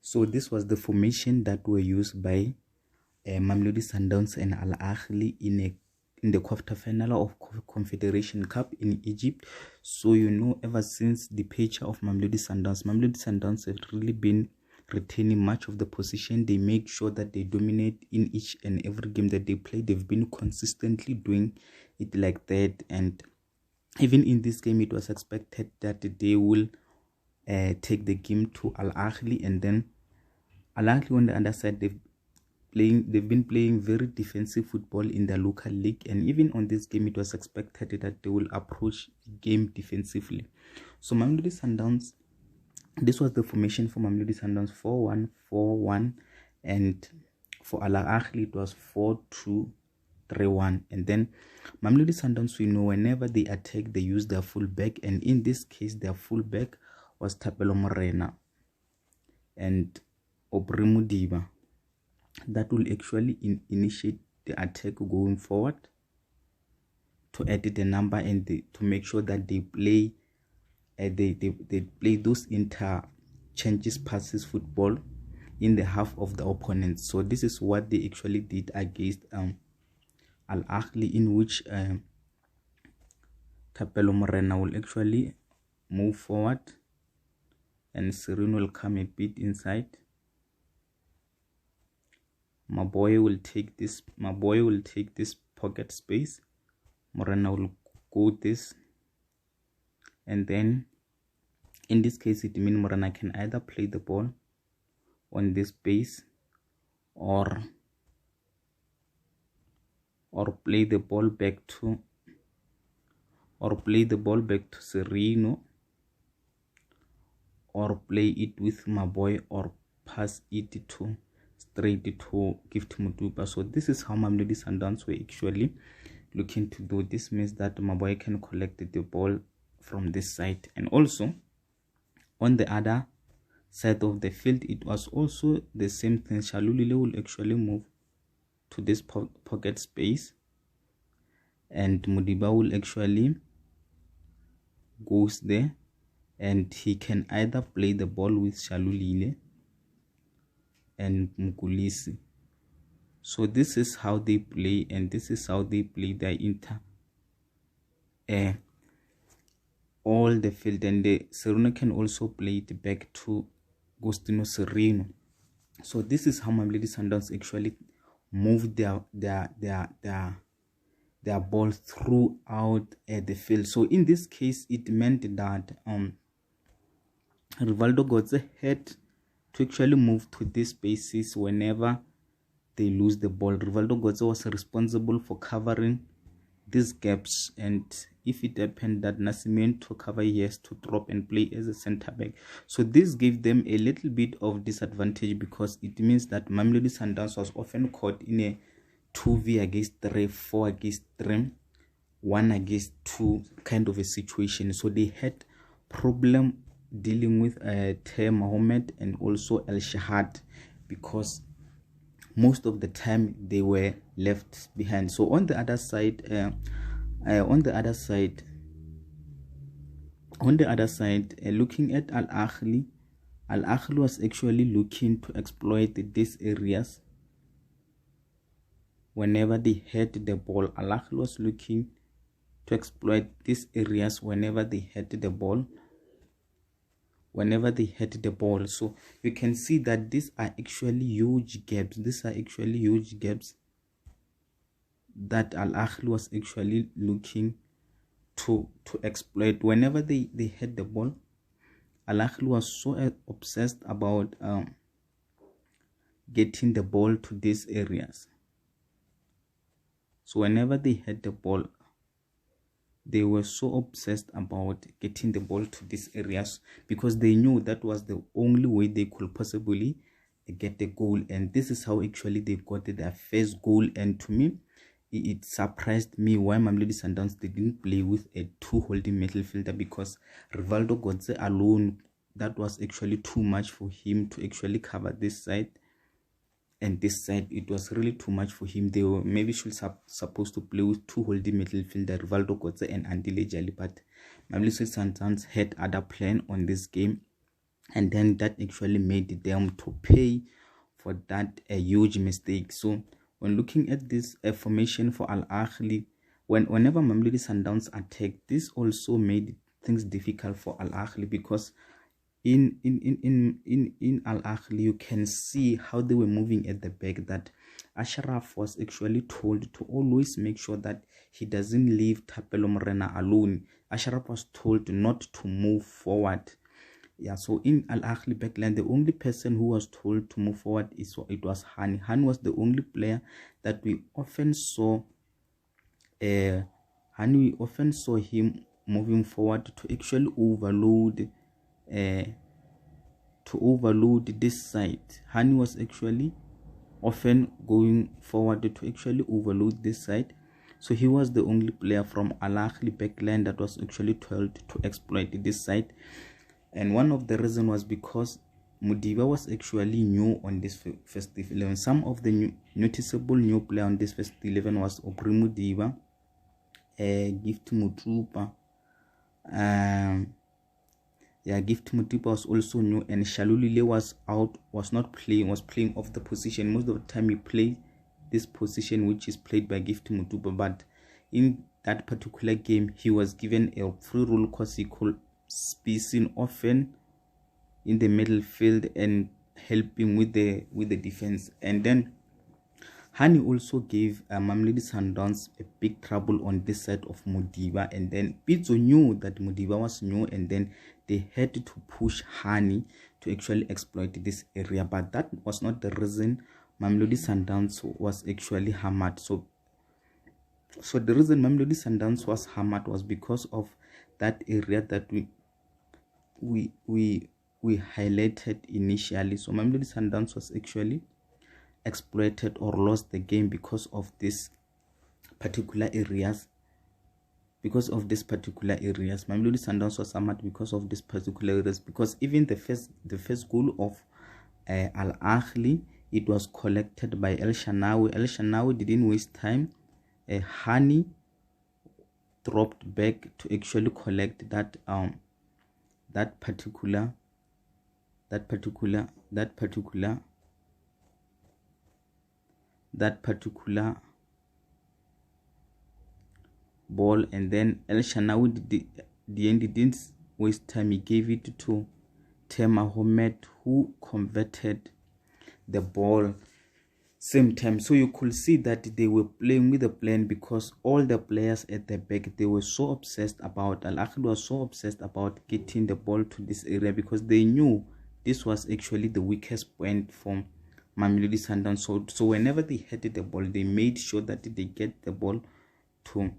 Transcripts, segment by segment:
So this was the formation that were used by Mamelodi Sundowns and Ahly in the quarterfinal of Confederation Cup in Egypt. So you know, ever since the departure of Mamelodi Sundowns have really been retaining much of the position. They make sure that they dominate in each and every game that they play. They've been consistently doing it like that, and even in this game it was expected that they will take the game to Ahly, and then Ahly on the other side, they've been playing very defensive football in the local league, and even on this game it was expected that they will approach the game defensively. So Mamelodi Sundowns, this was the formation for Mamelodi Sundowns: 4-1-4-1, and for Ahly it was 4-2-3-1. And then Mamelodi Sundowns, we know whenever they attack they use their fullback, and in this case their fullback was Thapelo Morena and Obremodiba. That will actually initiate the attack going forward, to edit the number and to make sure that they play they play those interchanges passes football in the half of the opponent. So this is what they actually did against Ahly, in which Thapelo Morena will actually move forward and Sereno will come a bit inside. My boy will take this pocket space. Morena will go this, and then in this case it means Morena can either play the ball on this space or play the ball back to Sereno, or play it with my boy, or pass it straight to Gift Mutupa. So this is how Mamelodi Sundowns were actually looking to do. This means that my boy can collect the ball from this side, and also on the other side of the field it was also the same thing. Shalulile will actually move to this pocket space, and Mudiba will actually goes there, and he can either play the ball with Shalulile and Mkulisi. So this is how they play, and this is how they play their all the field, and the Sereno can also play it back to Gostino Sereno. So this is how Mamelodi Sundowns actually move their ball throughout the field. So in this case it meant that Rivaldo Gotze had to actually move to these spaces whenever they lose the ball. Rivaldo Gotze was responsible for covering these gaps, and if it happened that Nascimento cover, he has to drop and play as a center back. So this gave them a little bit of disadvantage, because it means that Mamelodi Sundowns was often caught in a 2v against 3, 4 against 3, 1 against 2 kind of a situation. So they had problem dealing with Ter Mohamed and also El Shahad, because most of the time they were left behind. So on the other side, looking at Ahly was actually looking to exploit these areas whenever they had the ball. Ahly was looking to exploit these areas whenever they had the ball. So you can see that these are actually huge gaps. That Ahly was actually looking to exploit whenever they had the ball. Ahly was so obsessed about getting the ball to these areas. So whenever they had the ball, they were so obsessed about getting the ball to these areas, because they knew that was the only way they could possibly get the goal. And this is how actually they got their first goal. And to me, it surprised me why Mamelodi Sundowns didn't play with a 2 holding midfielder, because Rivaldo Gotze alone, that was actually too much for him to actually cover this side and this side. It was really too much for him. They were maybe supposed to play with 2 holding midfielder, Rivaldo Gotze and Andile Jali, but Mamelodi Sundowns had other plan on this game, and then that actually made them to pay for that huge mistake. So when looking at this formation for Al-Ahly, whenever Mamelodi Sundowns attacked, this also made things difficult for Al-Ahly, because in Al-Ahly you can see how they were moving at the back, that Ashraf was actually told to always make sure that he doesn't leave Thapelo Morena alone. Ashraf was told not to move forward. Yeah, so in Al-Ahly backline, the only person who was told to move forward it was Hani. Hani was the only player that we often saw. Hani, we often saw him moving forward to actually overload this side. Hani was actually often going forward to actually overload this side. So he was the only player from Al-Ahly backline that was actually told to exploit this side. And one of the reasons was because Mudiba was actually new on this first 11. Some of the noticeable new player on this first 11 was Obri Mudiba, Gift Mutupa. Gift Mutupa was also new, and Shalulile was playing off the position. Most of the time he played this position which is played by Gift Mutupa, but in that particular game he was given a free role because he could spacing often in the middle field and helping with the defense. And then Hani also gave Mamelodi Sundowns a big trouble on this side of Mudiba, and then Pizzo knew that Mudiba was new, and then they had to push Hani to actually exploit this area. But that was not the reason Mamelodi Sundowns was actually hammered. So the reason Mamelodi Sundowns was hammered was because of that area that we highlighted initially. So Mamelodi Sundowns was actually exploited or lost the game because of this particular areas. Mamelodi Sundowns was hammered because of this particular areas, because even the first goal of Al-Ahly, it was collected by El Shanawi. El Shanawi didn't waste time. Hani dropped back to actually collect that particular ball, and then El Shanawi didn't waste time. He gave it to Tema Homet, who converted the ball same time. So you could see that they were playing with the plan, because all the players at the back, they were so obsessed about Al-Ahly was so obsessed about getting the ball to this area, because they knew this was actually the weakest point for Mamelodi Sundowns. So whenever they had the ball, they made sure that they get the ball to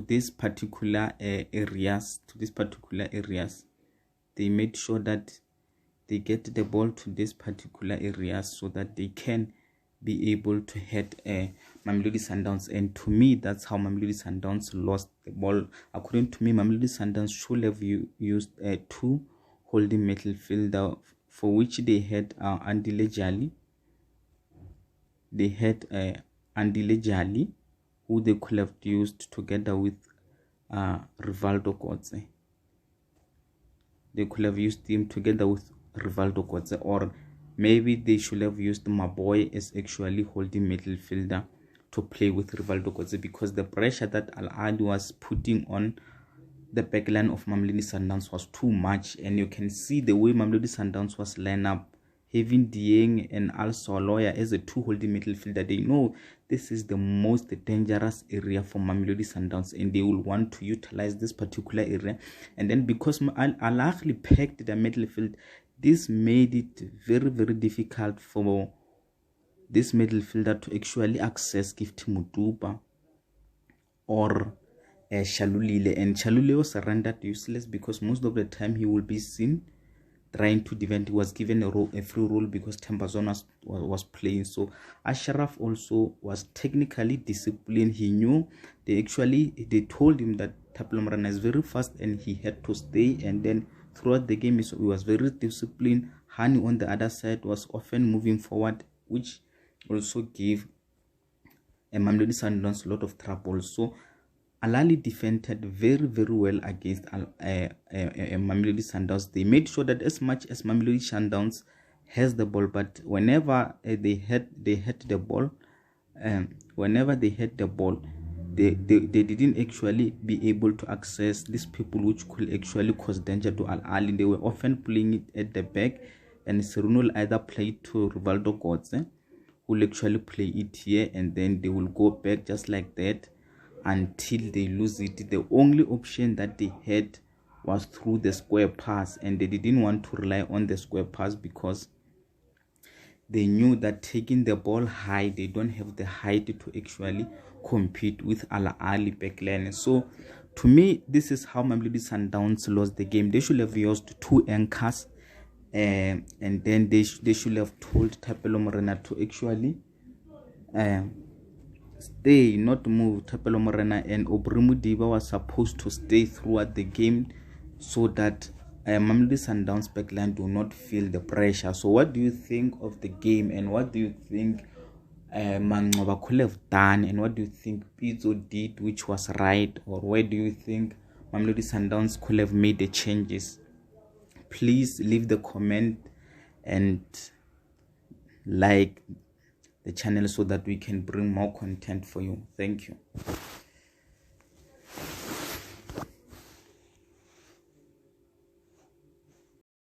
this particular areas. They made sure that they get the ball to this particular areas so that they can be able to hit Mamelodi Sundowns. And to me, that's how Mamelodi Sundowns lost the ball. According to me, Mamelodi Sundowns should have used two holding midfielder, for which they had Andile Jali. They had Andile Jali, who they could have used together with Rivaldo Kotze. They could have used him together with Rivaldo Kotze, or maybe they should have used Maboy as actually holding midfielder to play with Rivaldo Kotze, because the pressure that Al-Ahly was putting on the backline of Mamelodi Sundowns was too much. And you can see the way Mamelodi Sundowns was lined up, having Dieng and also Loya as a two holding midfielder. They know this is the most dangerous area for Mamelodi Sundowns, and they will want to utilize this particular area. And then because Al-Ahly packed the midfield, this made it very, very difficult for this midfielder to actually access Gift Mutupa or Shalulile. And Shalulile was rendered useless, because most of the time he will be seen trying to defend. He was given a free role because Tembazona was playing. So Ashraf also was technically disciplined. He knew they told him that Thapelo Morena is very fast and he had to stay. And then throughout the game he was very disciplined. Hani on the other side was often moving forward, which also gave Mamelodi Sundowns a lot of trouble. So Ahly defended very well against Mamelodi Sundowns. They made sure that as much as Mamelodi Sundowns has the ball, but whenever they had the ball, they didn't actually be able to access these people, which could actually cause danger to Ahly. They were often playing it at the back, and Serun will either play it to Rivaldo Godze, who will actually play it here, and then they will go back just like that until they lose it. The only option that they had was through the square pass, and they didn't want to rely on the square pass because they knew that taking the ball high, they don't have the height to actually compete with Ahly backline. So to me, this is how Mamelodi Sundowns lost the game. They should have used 2 anchors, and then they should have told Thapelo Morena to actually stay, not move. Thapelo Morena and Aubrey Mudiba was supposed to stay throughout the game so that Mamelodi Sundowns backline do not feel the pressure. So what do you think of the game, and what do you think Mancoba could have done, and what do you think Pizzo did which was right, or where do you think Mamelodi Sundowns could have made the changes? Please leave the comment and like the channel so that we can bring more content for you. Thank you.